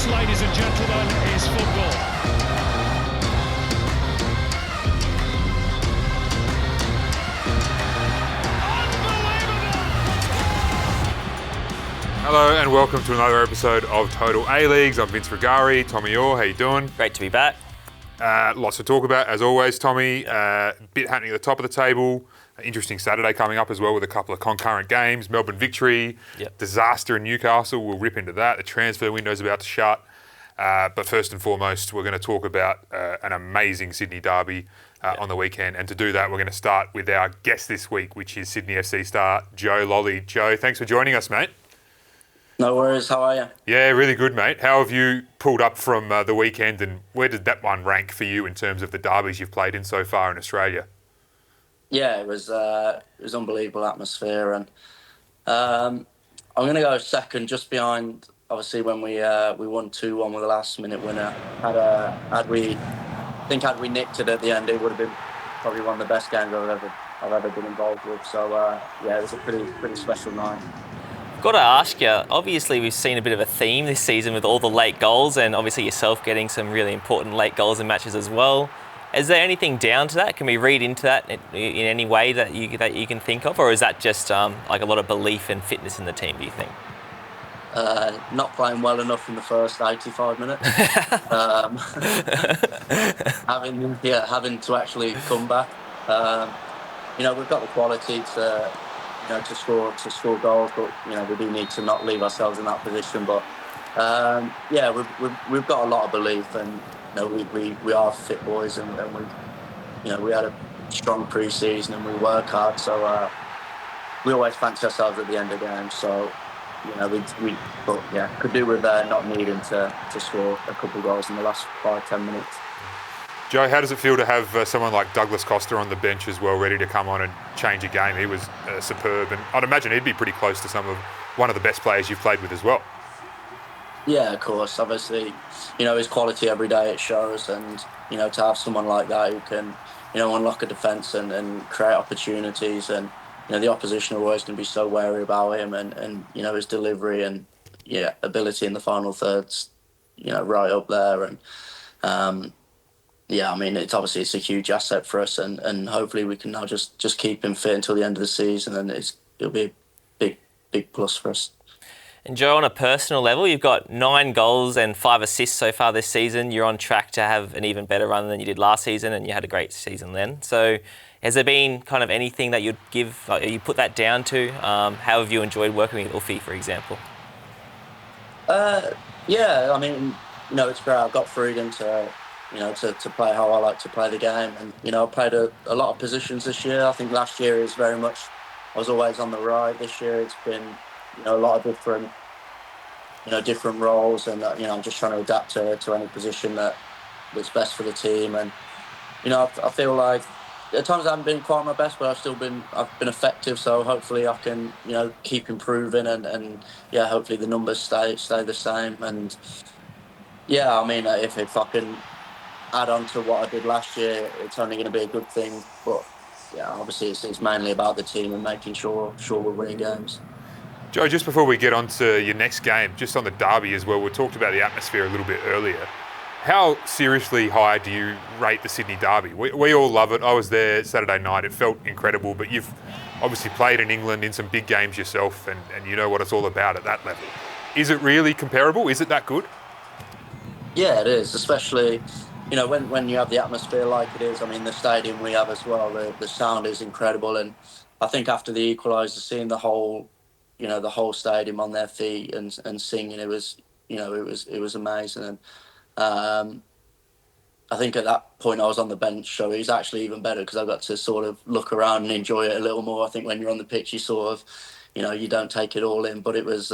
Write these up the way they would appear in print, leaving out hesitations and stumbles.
This, ladies and gentlemen, is football. Hello and welcome to another episode of Total A-Leagues. I'm Vince Rugari. Tommy Orr, how you doing? Great to be back. Lots to talk about, as always, Tommy. Bit happening at the top of the table. Interesting Saturday coming up as well with a couple of concurrent games. Melbourne victory, disaster in Newcastle. We'll rip into that. The transfer window's about to shut. But first and foremost, we're going to talk about an amazing Sydney derby on the weekend. And to do that, we're going to start with our guest this week, which is Sydney FC star Joe Lolley. Joe, thanks for joining us, mate. No worries, how are you? Yeah, really good, mate. How have you pulled up from the weekend, and where did that one rank for you in terms of the derbies you've played in so far in Australia? Yeah, it was unbelievable atmosphere, and I'm going to go second, just behind. Obviously, when we won 2-1 with a last-minute winner. Had we nicked it at the end, it would have been probably one of the best games I've ever been involved with. So yeah, it was a pretty special night. Got to ask you, obviously we've seen a bit of a theme this season with all the late goals, and obviously yourself getting some really important late goals in matches as well. Is there anything down to that? Can we read into that in any way that you can think of, or is that just like a lot of belief and fitness in the team, do you think? Not playing well enough in the first 85 minutes. Having to actually come back. We've got the quality to score goals, but we do need to not leave ourselves in that position. But we've got a lot of belief, and we are fit boys, and we had a strong pre-season and we work hard. So we always fancy ourselves at the end of games. So could do with not needing to score a couple of goals in the last 5-10 minutes. Joe, how does it feel to have someone like Douglas Costa on the bench as well, ready to come on and change a game? He was superb, and I'd imagine he'd be pretty close to one of the best players you've played with as well. Yeah, of course. Obviously, his quality every day, it shows, and to have someone like that who can unlock a defence and create opportunities, and the opposition are always going to be so wary about him, and his delivery and ability in the final thirds, right up there. And it's a huge asset for us, and hopefully we can now just keep him fit until the end of the season, and it'll be a big plus for us. And Joe, on a personal level, you've got 9 goals and 5 assists so far this season. You're on track to have an even better run than you did last season, and you had a great season then. So has there been kind of anything that you'd give, you put that down to? How have you enjoyed working with Uffy, for example? It's great. I've got freedom to play how I like to play the game. And, I played a lot of positions this year. I think last year is very much, I was always on the right. This year it's been, a lot of different roles. And, I'm just trying to adapt to any position that's best for the team. And, I feel like at times I haven't been quite my best, but I've been effective. So hopefully I can, keep improving and hopefully the numbers stay the same. And if I can add on to what I did last year, it's only going to be a good thing. But obviously it's mainly about the team and making sure we're winning games. Joe, just before we get on to your next game, just on the derby as well, we talked about the atmosphere a little bit earlier. How seriously high do you rate the Sydney derby? We all love it. I was there Saturday night. It felt incredible, but you've obviously played in England in some big games yourself, and you know what it's all about at that level. Is it really comparable? Is it that good? Yeah, it is, especially when you have the atmosphere like it is. I mean, the stadium we have as well, the sound is incredible. And I think after the equaliser, seeing the whole stadium on their feet and singing, it was amazing. And I think at that point I was on the bench, so it was actually even better because I got to sort of look around and enjoy it a little more. I think when you're on the pitch, you sort of, you don't take it all in. But it was,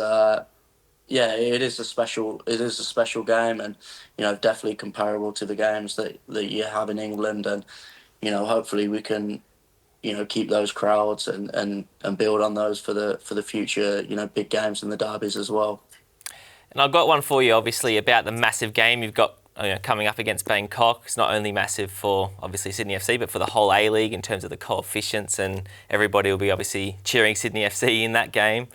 it is a special game, and definitely comparable to the games that you have in England. And hopefully we can keep those crowds and build on those for the future big games and the derbies as well. And I've got one for you, obviously, about the massive game you've got coming up against Bangkok is not only massive for obviously Sydney FC, but for the whole A-League in terms of the coefficients, and everybody will be obviously cheering Sydney FC in that game.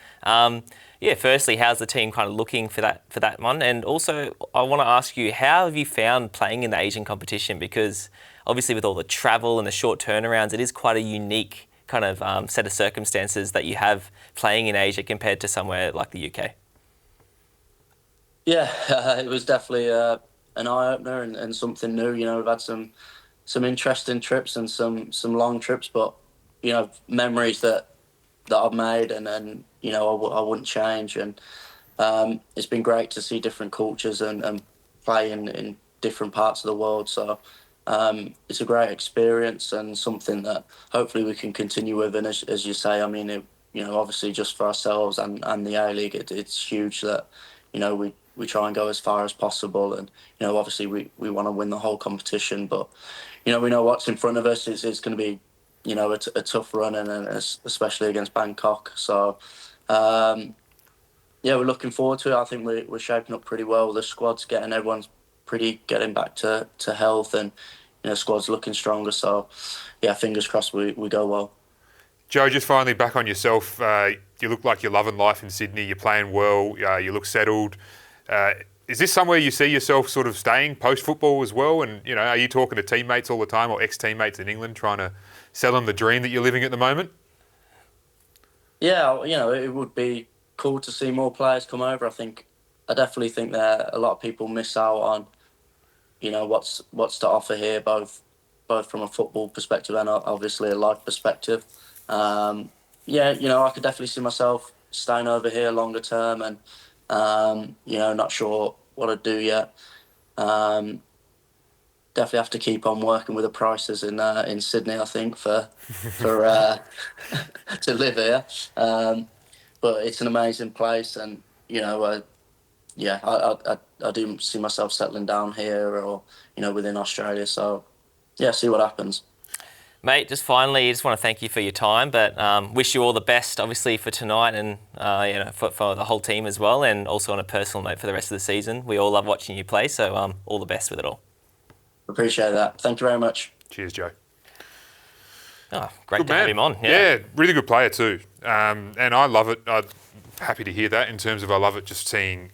Firstly, how's the team kind of looking for that one? And also, I want to ask you, how have you found playing in the Asian competition? Because obviously with all the travel and the short turnarounds, it is quite a unique kind of set of circumstances that you have playing in Asia compared to somewhere like the UK. Yeah, it was definitely an eye-opener and something new. We've had some interesting trips and some long trips, but, memories that I've made and I wouldn't change. And it's been great to see different cultures and play in different parts of the world. So it's a great experience and something that hopefully we can continue with. And as you say, I mean, obviously just for ourselves and the A-League, it's huge that, we try and go as far as possible. And, obviously we want to win the whole competition, but, we know what's in front of us. It's going to be, a tough run, and especially against Bangkok. So, we're looking forward to it. I think we're shaping up pretty well. The squad's everyone's getting back to health, and, squad's looking stronger. So, fingers crossed we go well. Joe, just finally back on yourself. You look like you're loving life in Sydney. You're playing well. You look settled. Is this somewhere you see yourself sort of staying post-football as well? And, are you talking to teammates all the time or ex-teammates in England trying to sell them the dream that you're living at the moment? Yeah, it would be cool to see more players come over. I definitely think that a lot of people miss out on, what's to offer here, both from a football perspective and obviously a life perspective. I could definitely see myself staying over here longer term, and not sure what I'd do yet. Definitely have to keep on working with the prices in Sydney, I think, for to live here. But it's an amazing place, and I do see myself settling down here or within Australia. So see what happens. Mate, just finally, I just want to thank you for your time, but wish you all the best, obviously, for tonight and for the whole team as well, and also on a personal note for the rest of the season. We all love watching you play, so all the best with it all. Appreciate that. Thank you very much. Cheers, Joe. Oh, great to have him on. Yeah, really good player too. And I love it. I'm happy to hear that in terms of I love it just seeing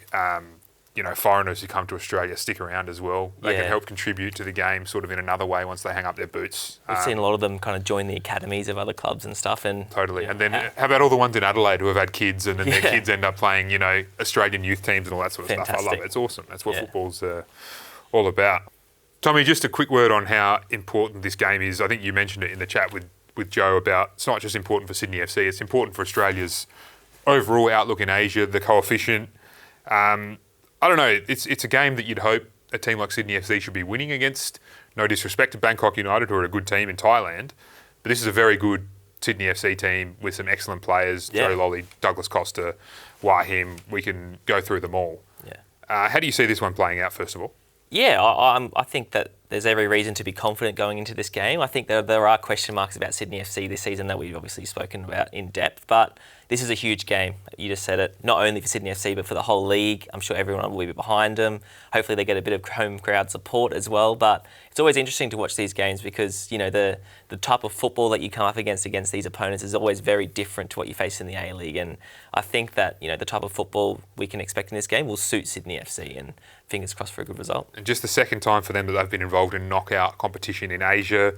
foreigners who come to Australia stick around as well. They can help contribute to the game sort of in another way once they hang up their boots. We've seen a lot of them kind of join the academies of other clubs and stuff. And totally. And then how about all the ones in Adelaide who have had kids and then their kids end up playing, Australian youth teams and all that sort of stuff. I love it. It's awesome. That's what football's all about. Tommy, just a quick word on how important this game is. I think you mentioned it in the chat with Joe about it's not just important for Sydney FC, it's important for Australia's overall outlook in Asia, the coefficient. I don't know, it's a game that you'd hope a team like Sydney FC should be winning against. No disrespect to Bangkok United, who are a good team in Thailand, but this is a very good Sydney FC team with some excellent players, Joe Lolley, Douglas Costa, Wahim. We can go through them all. Yeah. How do you see this one playing out, first of all? Yeah, I think that there's every reason to be confident going into this game. I think there are question marks about Sydney FC this season that we've obviously spoken about in depth, but this is a huge game. You just said it, not only for Sydney FC, but for the whole league. I'm sure everyone will be behind them. Hopefully they get a bit of home crowd support as well, but it's always interesting to watch these games because, the type of football that you come up against these opponents is always very different to what you face in the A-League, and I think that, the type of football we can expect in this game will suit Sydney FC, and fingers crossed for a good result. And just the second time for them that they've been involved in knockout competition in Asia.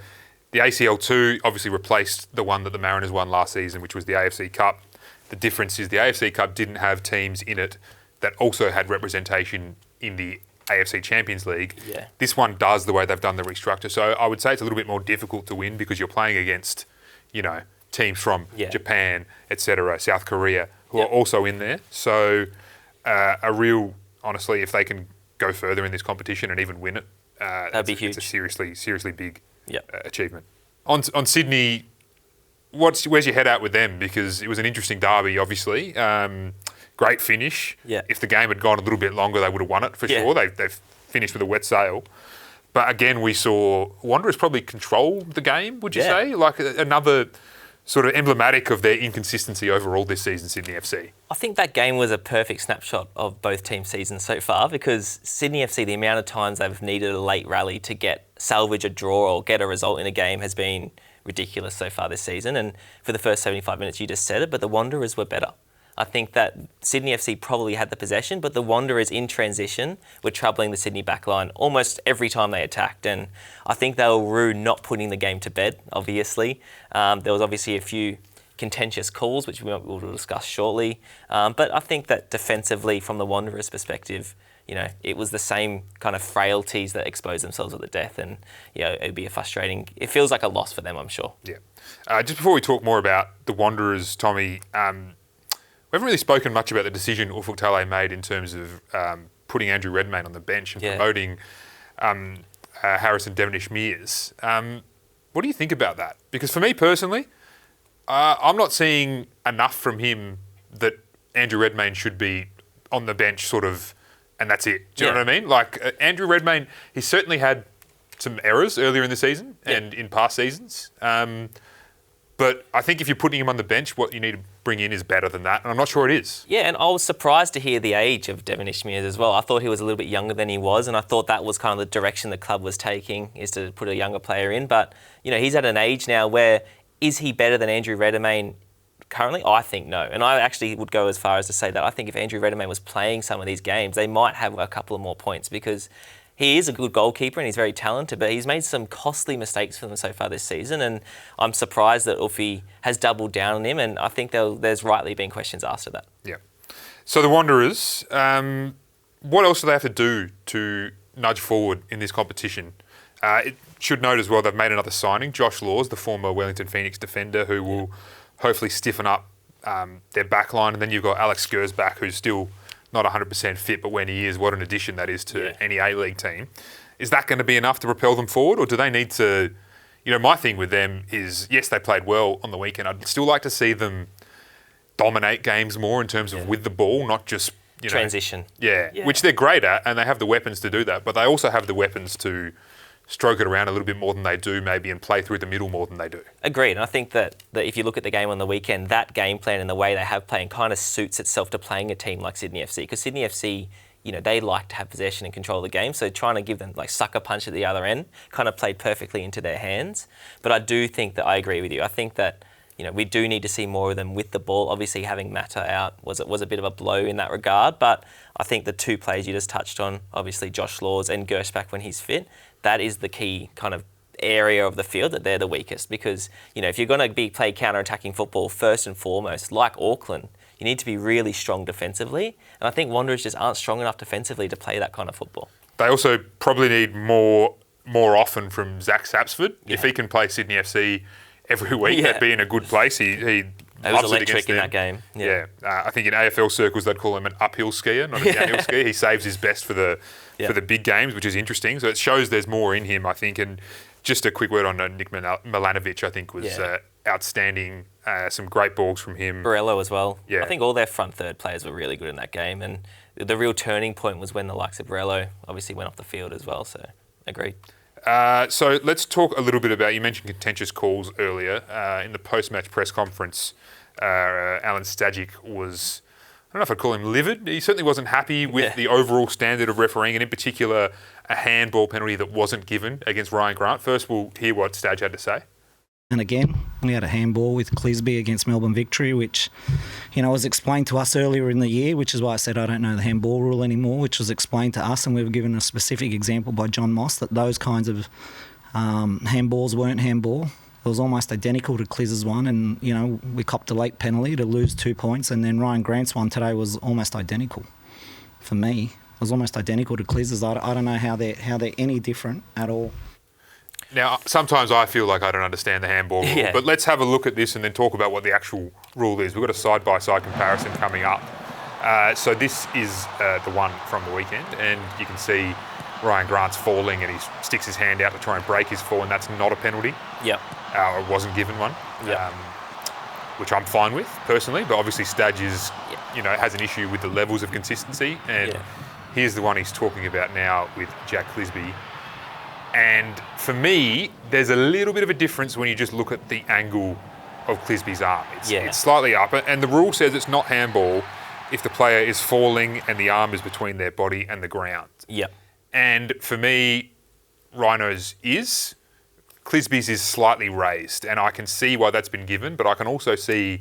The ACL2 obviously replaced the one that the Mariners won last season, which was the AFC Cup. The difference is the AFC Cup didn't have teams in it that also had representation in the AFC Champions League. Yeah. This one does the way they've done the restructure. So I would say it's a little bit more difficult to win because you're playing against, teams from Japan, etc., South Korea, who are also in there. So honestly, if they can go further in this competition and even win it, that'd be huge. It's a seriously big achievement. On Sydney, where's your head at with them? Because it was an interesting derby, obviously. Great finish. Yeah. If the game had gone a little bit longer, they would have won it for sure. They've finished with a wet sail. But again, we saw Wanderers probably control the game, would you say? Like another sort of emblematic of their inconsistency overall this season, Sydney FC. I think that game was a perfect snapshot of both teams' seasons so far, because Sydney FC, the amount of times they've needed a late rally to salvage a draw or get a result in a game has been ridiculous so far this season. And for the first 75 minutes, you just said it, but the Wanderers were better. I think that Sydney FC probably had the possession, but the Wanderers in transition were troubling the Sydney backline almost every time they attacked. And I think they were rude not putting the game to bed, obviously. There was obviously a few contentious calls, which we'll discuss shortly. But I think that defensively, from the Wanderers' perspective, it was the same kind of frailties that exposed themselves at the death. And, it'd be it feels like a loss for them, I'm sure. Yeah. Just before we talk more about the Wanderers, Tommy, we haven't really spoken much about the decision Ufuk Talay made in terms of putting Andrew Redmayne on the bench and promoting Harrison Devonish-Mears. What do you think about that? Because for me personally, I'm not seeing enough from him that Andrew Redmayne should be on the bench sort of, and that's it. Do you know what I mean? Like Andrew Redmayne, he certainly had some errors earlier in the season and in past seasons. But I think if you're putting him on the bench, what you need to bring in is better than that. And I'm not sure it is. Yeah, and I was surprised to hear the age of Devonish-Mears as well. I thought he was a little bit younger than he was, and I thought that was kind of the direction the club was taking, is to put a younger player in. But, he's at an age now where, is he better than Andrew Redmayne currently? I think no. And I actually would go as far as to say that I think if Andrew Redmayne was playing some of these games, they might have a couple of more points, because he is a good goalkeeper and he's very talented, but he's made some costly mistakes for them so far this season, and I'm surprised that Uffy has doubled down on him, and I think there's rightly been questions asked of that. Yeah. So the Wanderers, what else do they have to do to nudge forward in this competition? It should note as well they've made another signing, Josh Laws, the former Wellington Phoenix defender, who will hopefully stiffen up their back line, and then you've got Alex Gersbach, who's still not 100% fit, but when he is, what an addition that is to any A-League team. Is that going to be enough to propel them forward, or do they need to... my thing with them is, yes, they played well on the weekend. I'd still like to see them dominate games more in terms of with the ball, not just... transition. Which they're great at, and they have the weapons to do that, but they also have the weapons to stroke it around a little bit more than they do maybe, and play through the middle more than they do. Agreed. And I think that if you look at the game on the weekend, that game plan and the way they have playing kind of suits itself to playing a team like Sydney FC, because Sydney FC, they like to have possession and control the game, so trying to give them like sucker punch at the other end kind of played perfectly into their hands. But I do think that I agree with you. I think that we do need to see more of them with the ball. Obviously, having Mata out was a bit of a blow in that regard, but I think the two players you just touched on, obviously Josh Laws and Gersbach when he's fit, that is the key kind of area of the field that they're the weakest, because if you're going to play counter-attacking football, first and foremost, like Auckland, you need to be really strong defensively, and I think Wanderers just aren't strong enough defensively to play that kind of football. They also probably need more often from Zach Sapsford. If he can play Sydney FC every week, that'd be in a good place. He was electric in that game. I think in AFL circles they'd call him an uphill skier, not a downhill skier. He saves his best for the big games, which is interesting. So it shows there's more in him, I think. And just a quick word on Nick Milanovic, I think was outstanding. Some great balls from him. Borello as well. I think all their front third players were really good in that game. And the real turning point was when the likes of Borello obviously went off the field as well. So agreed. So let's talk a little bit about, you mentioned contentious calls earlier. In the post-match press conference, Alan Stajic was, I don't know if I'd call him livid. He certainly wasn't happy with the overall standard of refereeing, and in particular, a handball penalty that wasn't given against Ryan Grant. First, we'll hear what Stag had to say. And again, we had a handball with Clisby against Melbourne Victory, which, was explained to us earlier in the year, which is why I said I don't know the handball rule anymore, which was explained to us, and we were given a specific example by John Moss that those kinds of handballs weren't handball. It was almost identical to Cliz's one, and, we copped a late penalty to lose 2 points, and then Ryan Grant's one today was almost identical. For me, it was almost identical to Cliz's. I don't know how they're any different at all. Now, sometimes I feel like I don't understand the handball rule, but let's have a look at this and then talk about what the actual rule is. We've got a side-by-side comparison coming up. So this is the one from the weekend, and you can see Ryan Grant's falling and he sticks his hand out to try and break his fall, and that's not a penalty. Yep. Or wasn't given one, which I'm fine with personally, but obviously Stadge is, has an issue with the levels of consistency, and here's the one he's talking about now with Jack Clisby. And for me, there's a little bit of a difference when you just look at the angle of Clisby's arm. It's Yeah. slightly up, and the rule says it's not handball if the player is falling and the arm is between their body and the ground. Yep. And for me, Rhino's is. Clisby's is slightly raised, and I can see why that's been given, but I can also see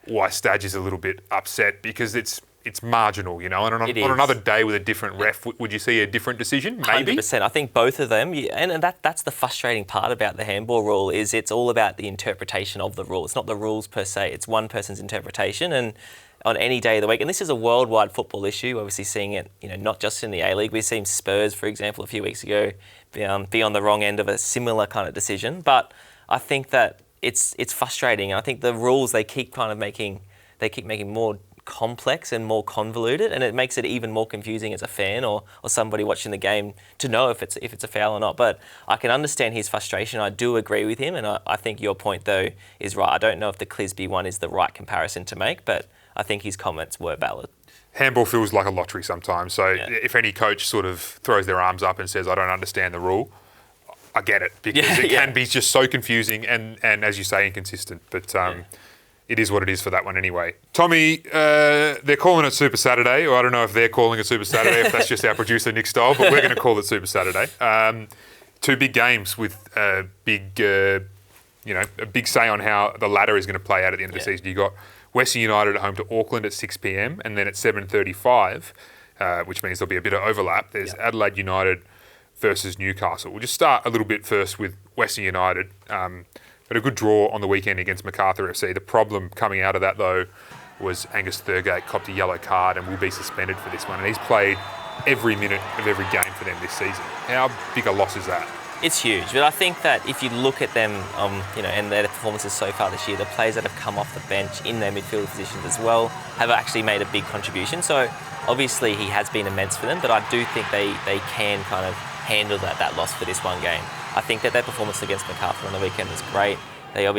why Stadge is a little bit upset because it's marginal, you know. And on another day with a different ref, would you see a different decision? Maybe. 100%. I think both of them, and that's the frustrating part about the handball rule is it's all about the interpretation of the rule. It's not the rules per se. It's one person's interpretation, and on any day of the week, and this is a worldwide football issue. Obviously, seeing it, not just in the A-League. We've seen Spurs, for example, a few weeks ago, be on the wrong end of a similar kind of decision. But I think that it's frustrating. I think the rules they keep making more complex and more convoluted, and it makes it even more confusing as a fan or somebody watching the game to know if it's a foul or not. But I can understand his frustration. I do agree with him, and I think your point though is right. I don't know if the Clisby one is the right comparison to make, but I think his comments were valid. Handball feels like a lottery sometimes. So if any coach sort of throws their arms up and says, I don't understand the rule, I get it because it can be just so confusing and as you say, inconsistent. But it is what it is for that one anyway. Tommy, they're calling it Super Saturday, or I don't know if they're calling it Super Saturday, if that's just our producer Nick Stoll, but we're going to call it Super Saturday. Two big games with a big say on how the ladder is going to play out at the end of the season. You got Western United at home to Auckland at 6 p.m. and then at 7:35, which means there'll be a bit of overlap. There's Adelaide United versus Newcastle. We'll just start a little bit first with Western United. But a good draw on the weekend against Macarthur FC. The problem coming out of that, though, was Angus Thurgate copped a yellow card and will be suspended for this one. And he's played every minute of every game for them this season. How big a loss is that? It's huge, but I think that if you look at them, and their performances so far this year, the players that have come off the bench in their midfield positions as well have actually made a big contribution. So obviously he has been immense for them, but I do think they can kind of handle that loss for this one game. I think that their performance against Macarthur on the weekend was great. I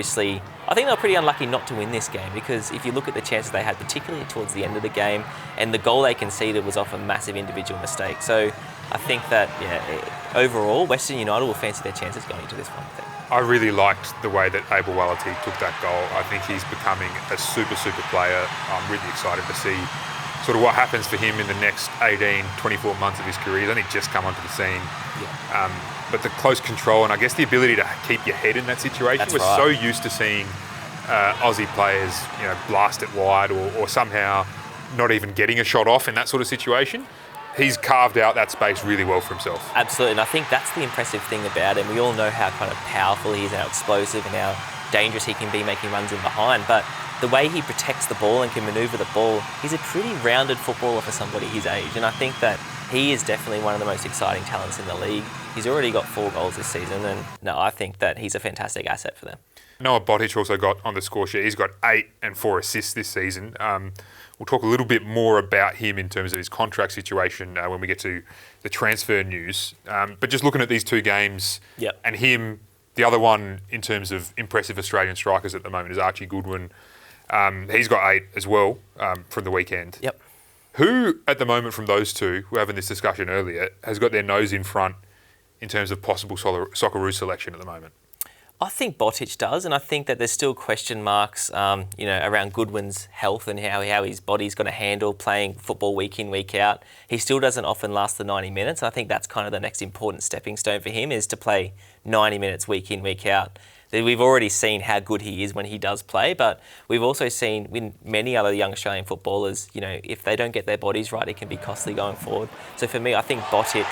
think they were pretty unlucky not to win this game because if you look at the chances they had, particularly towards the end of the game, and the goal they conceded was off a massive individual mistake. So I think that, overall, Western United will fancy their chances going into this one thing. I really liked the way that Abel Wallerty took that goal. I think he's becoming a super player. I'm really excited to see sort of what happens for him in the next 18, 24 months of his career. He's only just come onto the scene. Yeah. But the close control and I guess the ability to keep your head in that situation. We're so used to seeing Aussie players, blast it wide or somehow not even getting a shot off in that sort of situation. He's carved out that space really well for himself. Absolutely, and I think that's the impressive thing about him. We all know how kind of powerful he is, how explosive and how dangerous he can be making runs in behind, but the way he protects the ball and can manoeuvre the ball, he's a pretty rounded footballer for somebody his age, and I think that he is definitely one of the most exciting talents in the league. He's already got 4 goals this season, and I think that he's a fantastic asset for them. Noah Botic also got on the score sheet. He's got 8 and 4 assists this season. We'll talk a little bit more about him in terms of his contract situation when we get to the transfer news. But just looking at these 2 games and him, the other one in terms of impressive Australian strikers at the moment is Archie Goodwin. He's got 8 as well from the weekend. Yep. Who, at the moment from those 2, we were having this discussion earlier, has got their nose in front in terms of possible Socceroos selection at the moment? I think Botic does, and I think that there's still question marks, around Goodwin's health and how his body's going to handle playing football week in, week out. He still doesn't often last the 90 minutes. I think that's kind of the next important stepping stone for him is to play 90 minutes week in, week out. We've already seen how good he is when he does play, but we've also seen with many other young Australian footballers, if they don't get their bodies right, it can be costly going forward. So for me, I think Botic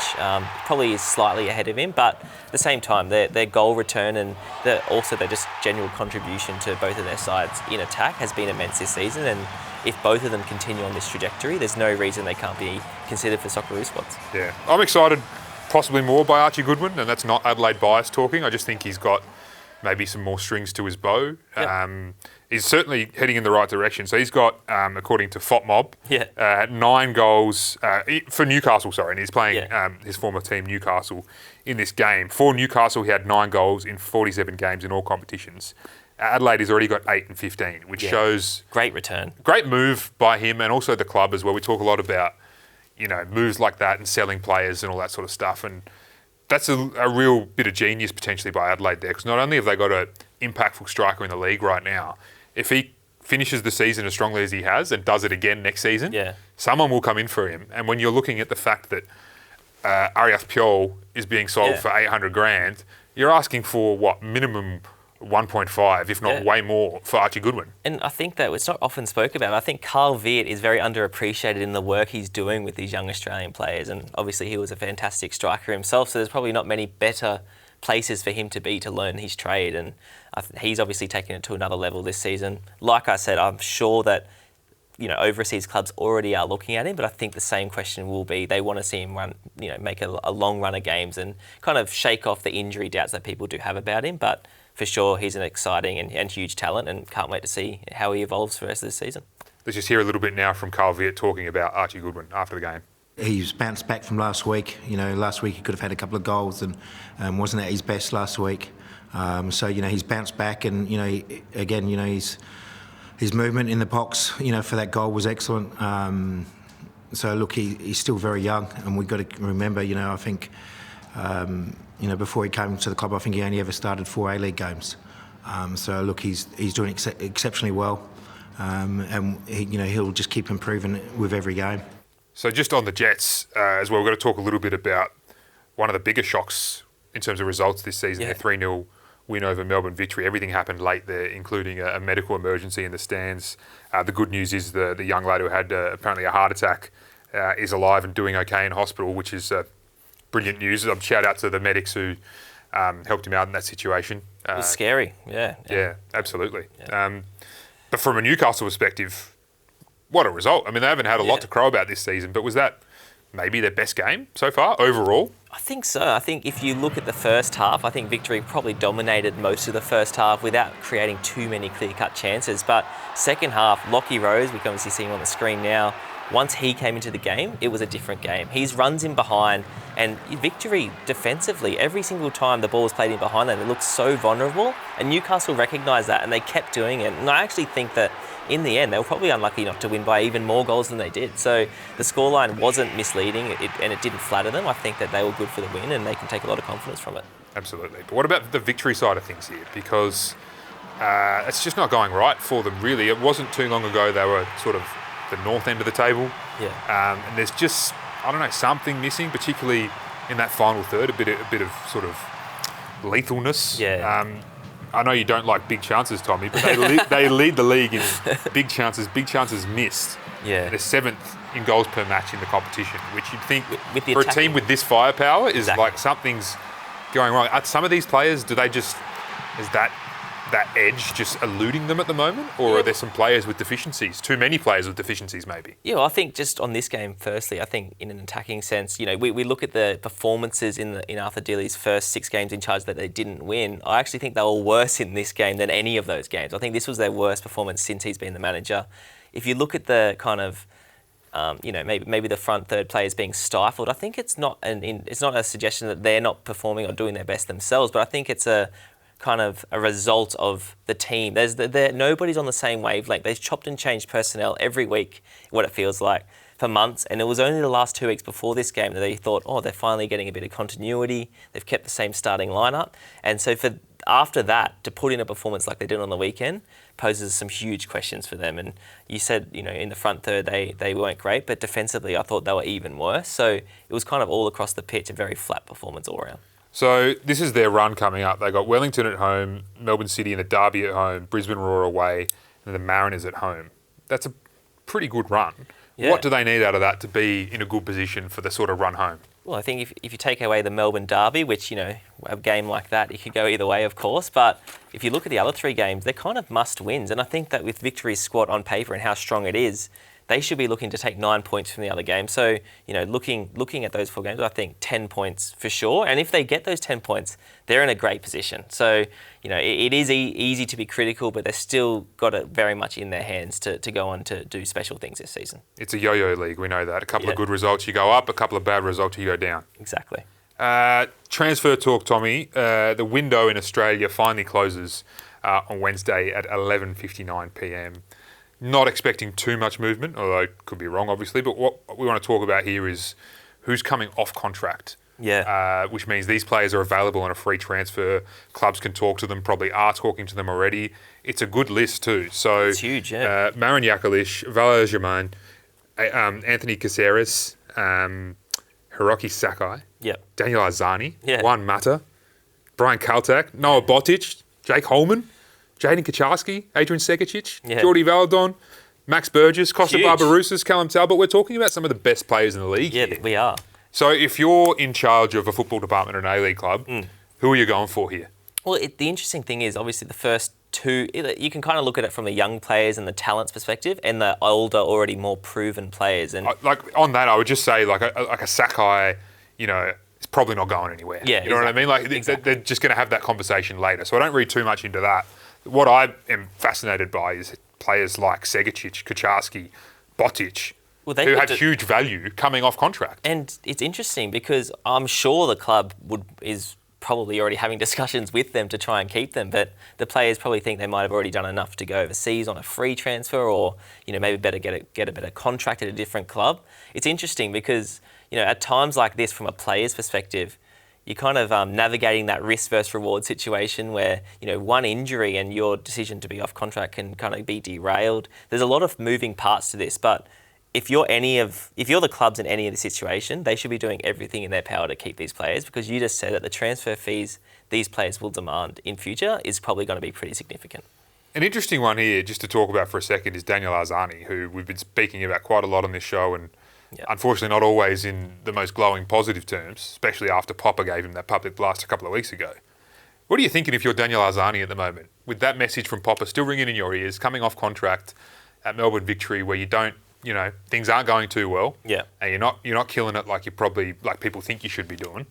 probably is slightly ahead of him, but at the same time, their goal return and their just general contribution to both of their sides in attack has been immense this season. And if both of them continue on this trajectory, there's no reason they can't be considered for Socceroos spots. Yeah, I'm excited possibly more by Archie Goodwin, and that's not Adelaide bias talking. I just think he's got maybe some more strings to his bow. Yep. He's certainly heading in the right direction. So he's got, according to FOTMob, 9 goals for Newcastle, and he's playing his former team Newcastle in this game. For Newcastle, he had 9 goals in 47 games in all competitions. Adelaide has already got 8 and 15, which shows... Great return. Great move by him and also the club as well. We talk a lot about, moves like that and selling players and all that sort of stuff. And that's a real bit of genius potentially by Adelaide there, because not only have they got a impactful striker in the league right now. If he finishes the season as strongly as he has and does it again next season, someone will come in for him. And when you're looking at the fact that Arias Pjol is being sold for 800 grand, you're asking for what, minimum 1.5, if not way more, for Archie Goodwin. And I think that it's not often spoken about. I think Carl Viet is very underappreciated in the work he's doing with these young Australian players. And obviously he was a fantastic striker himself, so there's probably not many better places for him to be to learn his trade. And he's obviously taken it to another level this season. Like I said, I'm sure that overseas clubs already are looking at him, but I think the same question will be, they want to see him run, make a long run of games and kind of shake off the injury doubts that people do have about him. But for sure, he's an exciting and huge talent, and can't wait to see how he evolves for the rest of the season. Let's just hear a little bit now from Carl Viet talking about Archie Goodwin after the game. He's bounced back from last week. Last week he could have had a couple of goals and wasn't at his best last week. So he's bounced back, and his movement in the box, for that goal was excellent. So look, he's still very young, and we've got to remember, I think, before he came to the club, I think he only ever started 4 A-League games. So look, he's doing exceptionally well, and he'll just keep improving with every game. So just on the Jets as well, we've got to talk a little bit about one of the bigger shocks in terms of results this season, the 3-0 win over Melbourne Victory. Everything happened late there, including a medical emergency in the stands. The good news is the young lad who had apparently a heart attack is alive and doing okay in hospital, which is brilliant news. Shout out to the medics who helped him out in that situation. It was scary, yeah. Yeah, absolutely. Yeah. But from a Newcastle perspective, what a result. I mean, they haven't had a lot to crow about this season, but was that maybe their best game so far overall? I think so. I think if you look at the first half, I think Victory probably dominated most of the first half without creating too many clear-cut chances. But second half, Lockie Rose, we can obviously see him on the screen now, once he came into the game, it was a different game. He runs in behind, and Victory defensively, every single time the ball was played in behind them, it looked so vulnerable, and Newcastle recognised that, and they kept doing it. And I actually think that in the end, they were probably unlucky not to win by even more goals than they did. So the scoreline wasn't misleading, and it didn't flatter them. I think that they were good for the win, and they can take a lot of confidence from it. Absolutely. But what about the Victory side of things here? Because it's just not going right for them, really. It wasn't too long ago they were sort of the north end of the table. Yeah. And there's just, something missing, particularly in that final third, a bit of sort of lethalness. Yeah. I know you don't like big chances, Tommy, but they lead the league in big chances missed. Yeah. They're 7th in goals per match in the competition, which you'd think with the for a team with this firepower is like something's going wrong. Are some of these players, is that edge just eluding them at the moment? Or are there some players with deficiencies? Too many players with deficiencies, maybe? Yeah, well, I think just on this game, firstly, I think in an attacking sense, we look at the performances in Arthur Dealey's first 6 games in charge that they didn't win. I actually think they were worse in this game than any of those games. I think this was their worst performance since he's been the manager. If you look at the kind of, maybe the front third players being stifled, I think it's not a suggestion that they're not performing or doing their best themselves, but I think it's a kind of a result of the team. Nobody's on the same wavelength. They've chopped and changed personnel every week, what it feels like, for months. And it was only the last 2 weeks before this game that they thought, they're finally getting a bit of continuity. They've kept the same starting lineup. And so after that, to put in a performance like they did on the weekend poses some huge questions for them. And you said, in the front third, they weren't great, but defensively, I thought they were even worse. So it was kind of all across the pitch, a very flat performance all around. So this is their run coming up. They got Wellington at home, Melbourne City and the Derby at home, Brisbane Roar away, and the Mariners at home. That's a pretty good run. Yeah. What do they need out of that to be in a good position for the sort of run home? Well, I think if you take away the Melbourne Derby, which, a game like that, it could go either way, of course. But if you look at the other 3 games, they're kind of must-wins. And I think that with Victory's squad on paper and how strong it is, they should be looking to take 9 points from the other game. So, looking at those 4 games, I think 10 points for sure. And if they get those 10 points, they're in a great position. So, it is easy to be critical, but they've still got it very much in their hands to go on to do special things this season. It's a yo-yo league, we know that. A couple of good results, you go up. A couple of bad results, you go down. Exactly. Transfer talk, Tommy. The window in Australia finally closes on Wednesday at 11:59 p.m. Not expecting too much movement, although could be wrong, obviously. But what we want to talk about here is who's coming off contract which means these players are available on a free transfer. Clubs can talk to them, probably are talking to them already. It's a good list too. So it's huge, yeah. Marin Jakalic, Valère Germain, Anthony Caceres, Hiroki Sakai, Daniel Arzani, Juan Mata, Brian Kaltak, Noah Botic, Jake Holman, Jaden Kacharski, Adrian Segicic, Jordi Valadon, Max Burgess, Costa Barbarouses, Callum Talbot. We're talking about some of the best players in the league here. We are. So if you're in charge of a football department at an A-League club, who are you going for here? Well, the interesting thing is obviously the first two, you can kind of look at it from the young players and the talents perspective and the older, already more proven players. And on that, I would just say like a Sakai, it's probably not going anywhere. Yeah, you know what I mean? Like they're just going to have that conversation later. So I don't read too much into that. What I am fascinated by is players like Segicic, Kacharski, Botic, who have huge value coming off contract. And it's interesting because I'm sure the club is probably already having discussions with them to try and keep them, but the players probably think they might have already done enough to go overseas on a free transfer, or maybe better get a better contract at a different club. It's interesting because at times like this, from a player's perspective, you're kind of navigating that risk versus reward situation where one injury and your decision to be off contract can kind of be derailed. There's a lot of moving parts to this, but if you're the clubs in any of the situation, they should be doing everything in their power to keep these players, because you just said that the transfer fees these players will demand in future is probably going to be pretty significant. An interesting one here, just to talk about for a second, is Daniel Arzani, who we've been speaking about quite a lot on this show, and unfortunately not always in the most glowing positive terms, especially after Popper gave him that public blast a couple of weeks ago. What are you thinking if you're Daniel Arzani at the moment, with that message from Popper still ringing in your ears, coming off contract at Melbourne Victory, where you don't, things aren't going too well, and you're not killing it like people think you should be doing?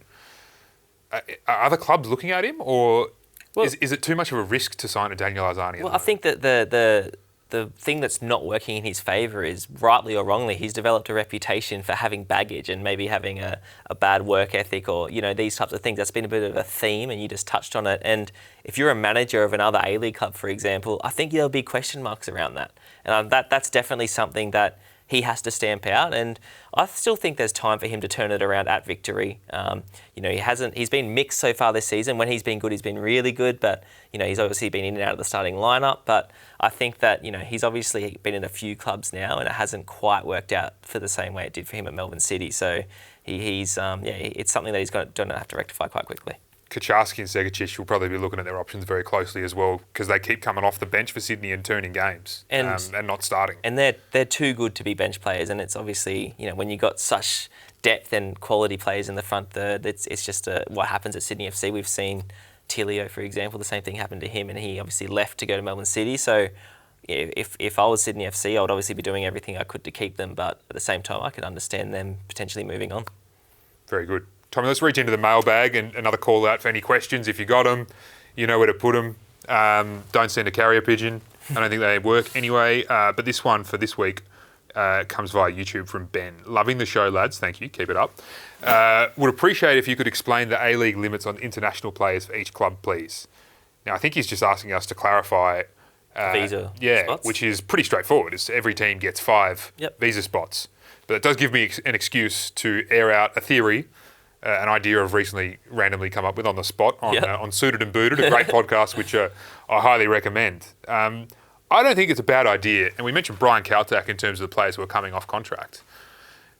Are other clubs looking at him, or is it too much of a risk to sign a Daniel Arzani? Well, I think that the thing that's not working in his favour is, rightly or wrongly, he's developed a reputation for having baggage and maybe having a bad work ethic, or these types of things. That's been a bit of a theme, and you just touched on it. And if you're a manager of another A-League club, for example, I think there'll be question marks around that. And that's definitely something that he has to stamp out, and I still think there's time for him to turn it around at Victory. He's been mixed so far this season. When he's been good, he's been really good, but he's obviously been in and out of the starting lineup. But I think that he's obviously been in a few clubs now, and it hasn't quite worked out for the same way it did for him at Melbourne City. So it's something that he's going to have to rectify quite quickly. Kacharski and Segicic will probably be looking at their options very closely as well, because they keep coming off the bench for Sydney and turning games and not starting. And they're too good to be bench players, and it's obviously, when you've got such depth and quality players in the front third, it's just what happens at Sydney FC. We've seen Tilio, for example, the same thing happened to him, and he obviously left to go to Melbourne City. So if I was Sydney FC, I would obviously be doing everything I could to keep them, but at the same time, I could understand them potentially moving on. Very good. Tommy, let's reach into the mailbag, and another call out for any questions. If you got them, you know where to put them. Don't send a carrier pigeon. I don't think they work anyway. But this one for this week comes via YouTube from Ben. Loving the show, lads. Thank you. Keep it up. Would appreciate if you could explain the A-League limits on international players for each club, please. Now, I think he's just asking us to clarify visa spots, which is pretty straightforward. It's every team gets 5 visa spots. But it does give me an excuse to air out a theory, an idea I've recently randomly come up with on the spot on Suited and Booted, a great podcast which I highly recommend. I don't think it's a bad idea. And we mentioned Brian Kaltak in terms of the players who are coming off contract.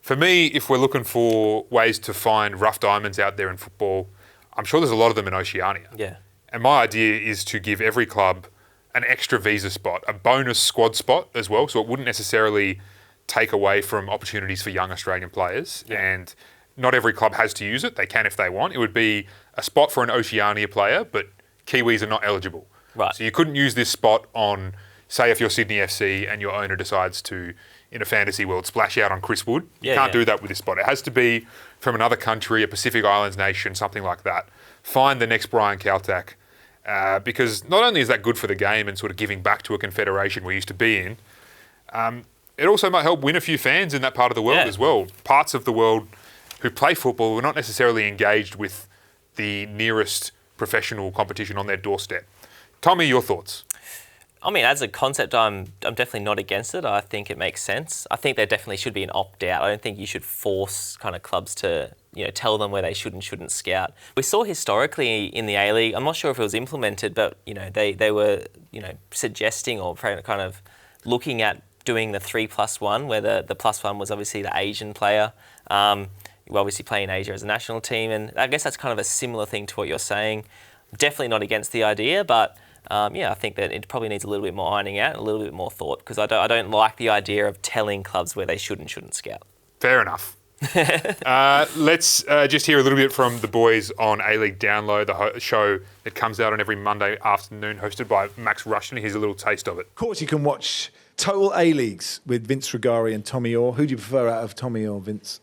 For me, if we're looking for ways to find rough diamonds out there in football, I'm sure there's a lot of them in Oceania. Yeah. And my idea is to give every club an extra visa spot, a bonus squad spot as well, so it wouldn't necessarily take away from opportunities for young Australian players. Yeah. And not every club has to use it. They can if they want. It would be a spot for an Oceania player, but Kiwis are not eligible. Right. So you couldn't use this spot on, say, if you're Sydney FC and your owner decides to, in a fantasy world, splash out on Chris Wood. You can't do that with this spot. It has to be from another country, a Pacific Islands nation, something like that. Find the next Brian Kaltak, because not only is that good for the game and sort of giving back to a confederation we used to be in, it also might help win a few fans in that part of the world as well. Parts of the world who play football were not necessarily engaged with the nearest professional competition on their doorstep. Tommy, your thoughts? I mean, as a concept, I'm definitely not against it. I think it makes sense. I think there definitely should be an opt-out. I don't think you should force kind of clubs to, tell them where they should and shouldn't scout. We saw historically in the A-League, I'm not sure if it was implemented, but, they were, suggesting or kind of looking at doing the 3+1, where the +1 was obviously the Asian player. You obviously play in Asia as a national team, and I guess that's kind of a similar thing to what you're saying. Definitely not against the idea, but I think that it probably needs a little bit more ironing out, and a little bit more thought, because I don't like the idea of telling clubs where they should and shouldn't scout. Fair enough. Let's just hear a little bit from the boys on A-League Download, the show that comes out on every Monday afternoon, hosted by Max Rushton. Here's a little taste of it. Of course, you can watch Total A-Leagues with Vince Rugari and Tommy Orr. Who do you prefer out of Tommy or Vince?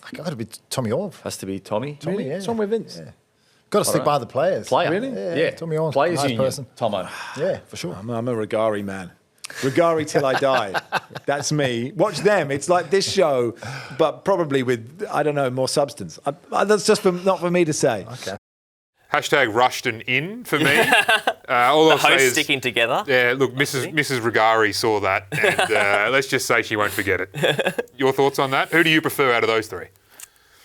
I got to be Tommy Orr. Has to be Tommy. Tommy, yeah. What's wrong with Vince? Yeah. Got to stick by the players. Player. Really? Yeah. Tommy Orr, Players nice union. person. Tomo. Yeah, for sure. I'm a Rugari man. Rugari till I die. That's me. Watch them. It's like this show, but probably with, I don't know, more substance. That's just not for me to say. Okay. Hashtag Rushton in for me. All I'll say Hosts is, sticking together. yeah, look, Mrs. Rugari saw that, and let's just say she won't forget it. Your thoughts on that? Who do you prefer out of those three?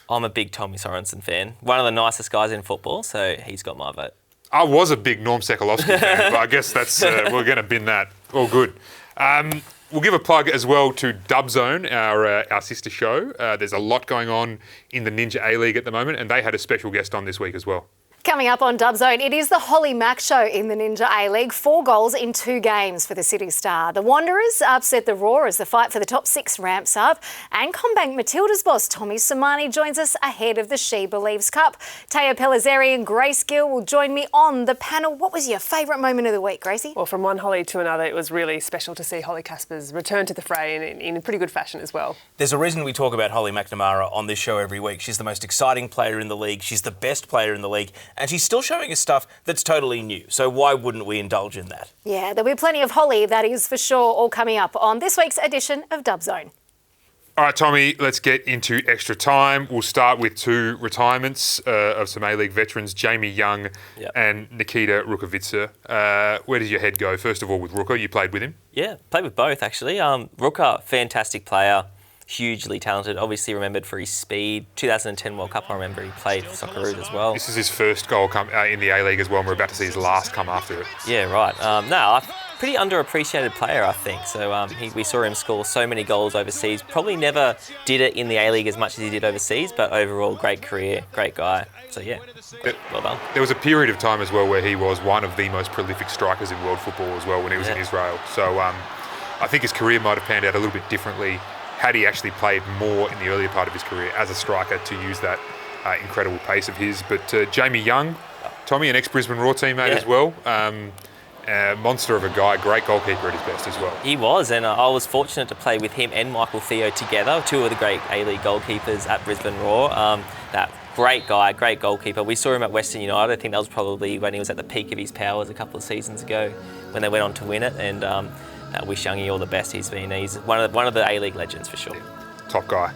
I'm a big Tommy Sorensen fan. One of the nicest guys in football, so he's got my vote. I was a big Norm Sekalovsky fan, but I guess that's we're going to bin that. All good. We'll give a plug as well to Dub Zone, our sister show. There's a lot going on in the Ninja A-League at the moment, and they had a special guest on this week as well. Coming up on Dub Zone, it is the Holly Mack show in the Ninja A-League. 4 goals in 2 games for the City Star. The Wanderers upset the Roar as the fight for the top 6 ramps up. And Combank Matilda's boss, Tommy Samani, joins us ahead of the She Believes Cup. Teo Pellizzeri and Grace Gill will join me on the panel. What was your favourite moment of the week, Gracie? Well, from one Holly to another, it was really special to see Holly Caspers return to the fray in pretty good fashion as well. There's a reason we talk about Holly McNamara on this show every week. She's the most exciting player in the league. She's the best player in the league. And she's still showing us stuff that's totally new. So why wouldn't we indulge in that? Yeah, there'll be plenty of Holly, that is for sure, all coming up on this week's edition of Dub Zone. All right, Tommy, let's get into extra time. We'll start with 2 retirements of some A-League veterans, Jamie Young and Nikita Rukavica. Where does your head go? First of all, with Ruka, you played with him? Yeah, played with both, actually. Ruka, fantastic player, hugely talented, obviously remembered for his speed. 2010 World Cup, I remember he played for Socceroos as well. This is his first goal in the A-League as well, and we're about to see his last come after it. Yeah, right. Pretty underappreciated player, I think. So we saw him score so many goals overseas. Probably never did it in the A-League as much as he did overseas, but overall, great career, great guy. So yeah, well done. There was a period of time as well where he was one of the most prolific strikers in world football as well when he was in Israel. So I think his career might have panned out a little bit differently had he actually played more in the earlier part of his career as a striker to use that incredible pace of his. But Jamie Young, Tommy, an ex-Brisbane Roar teammate as well. Monster of a guy, great goalkeeper at his best as well. He was, and I was fortunate to play with him and Michael Theo together, 2 of the great A-League goalkeepers at Brisbane Roar. That great guy, great goalkeeper. We saw him at Western United. I think that was probably when he was at the peak of his powers a couple of seasons ago when they went on to win it. And I wish Youngie all the best. He's one of the A-League legends for sure. Top guy.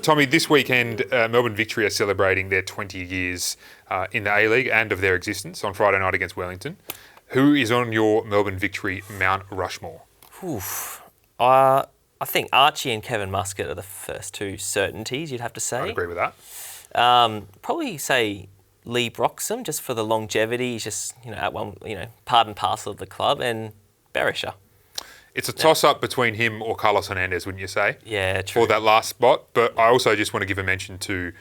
Tommy, this weekend, Melbourne Victory are celebrating their 20 years in the A-League and of their existence on Friday night against Wellington. Who is on your Melbourne Victory Mount Rushmore? I think Archie and Kevin Muscat are the first 2 certainties, you'd have to say. I'd agree with that. Probably say Lee Broxham, just for the longevity. He's just, at one, part and parcel of the club, and Berisha. It's a toss-up between him or Carlos Hernandez, wouldn't you say? Yeah, true. For that last spot. But I also just want to give a mention to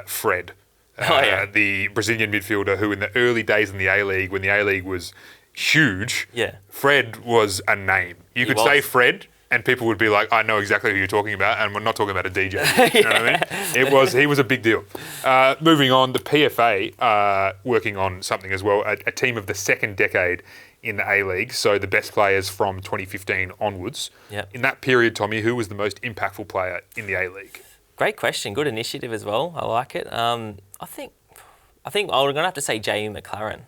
Fred, the Brazilian midfielder who in the early days in the A-League, when the A-League was huge, Fred was a name. You could say Fred and people would be like, I know exactly who you're talking about, and we're not talking about a DJ. You know what I mean? He was a big deal. Moving on, the PFA are working on something as well, a team of the second decade in the A-League, so the best players from 2015 onwards. In that period, Tommy, who was the most impactful player in the A-League? Great question. Good initiative as well. I like it. I think I'm going to have to say Jamie McLaren.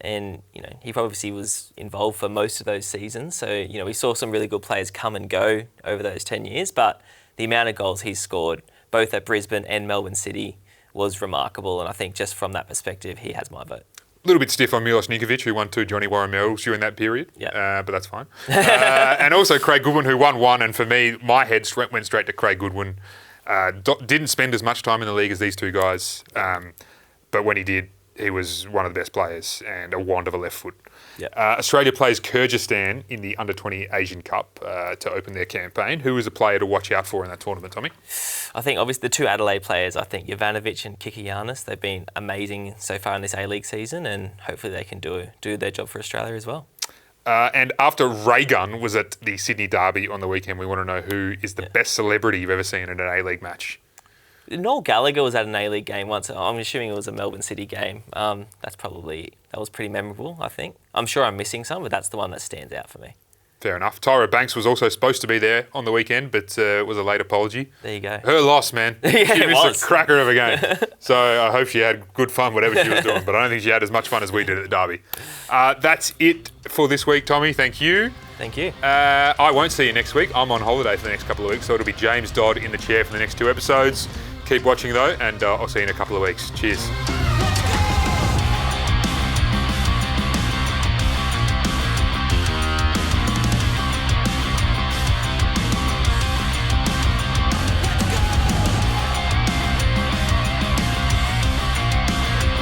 And, he obviously was involved for most of those seasons. So, we saw some really good players come and go over those 10 years. But the amount of goals he's scored, both at Brisbane and Melbourne City, was remarkable. And I think just from that perspective, he has my vote. little bit stiff on Milos Nikovic, who won 2 Johnny Warren medals during that period. Yeah. But that's fine. And also Craig Goodwin, who won 1. And for me, my head went straight to Craig Goodwin. Didn't spend as much time in the league as these two guys. But when he did, he was one of the best players and a wand of a left foot. Yep. Australia plays Kyrgyzstan in the Under-20 Asian Cup to open their campaign. Who is a player to watch out for in that tournament, Tommy? I think obviously the 2 Adelaide players, I think Jovanovic and Kikianis, they've been amazing so far in this A-League season, and hopefully they can do their job for Australia as well. And after Raygun was at the Sydney Derby on the weekend, we want to know who is the best celebrity you've ever seen in an A-League match. Noel Gallagher was at an A-League game once. I'm assuming it was a Melbourne City game. That was pretty memorable, I think. I'm sure I'm missing some, but that's the one that stands out for me. Fair enough. Tyra Banks was also supposed to be there on the weekend, but it was a late apology. There you go. Her loss, man. Yeah, she it missed was. a cracker of a game. So I hope she had good fun, whatever she was doing, but I don't think she had as much fun as we did at the Derby. That's it for this week, Tommy. Thank you. Thank you. I won't see you next week. I'm on holiday for the next couple of weeks, so it'll be James Dodd in the chair for the next 2 episodes. Keep watching, though, and I'll see you in a couple of weeks. Cheers.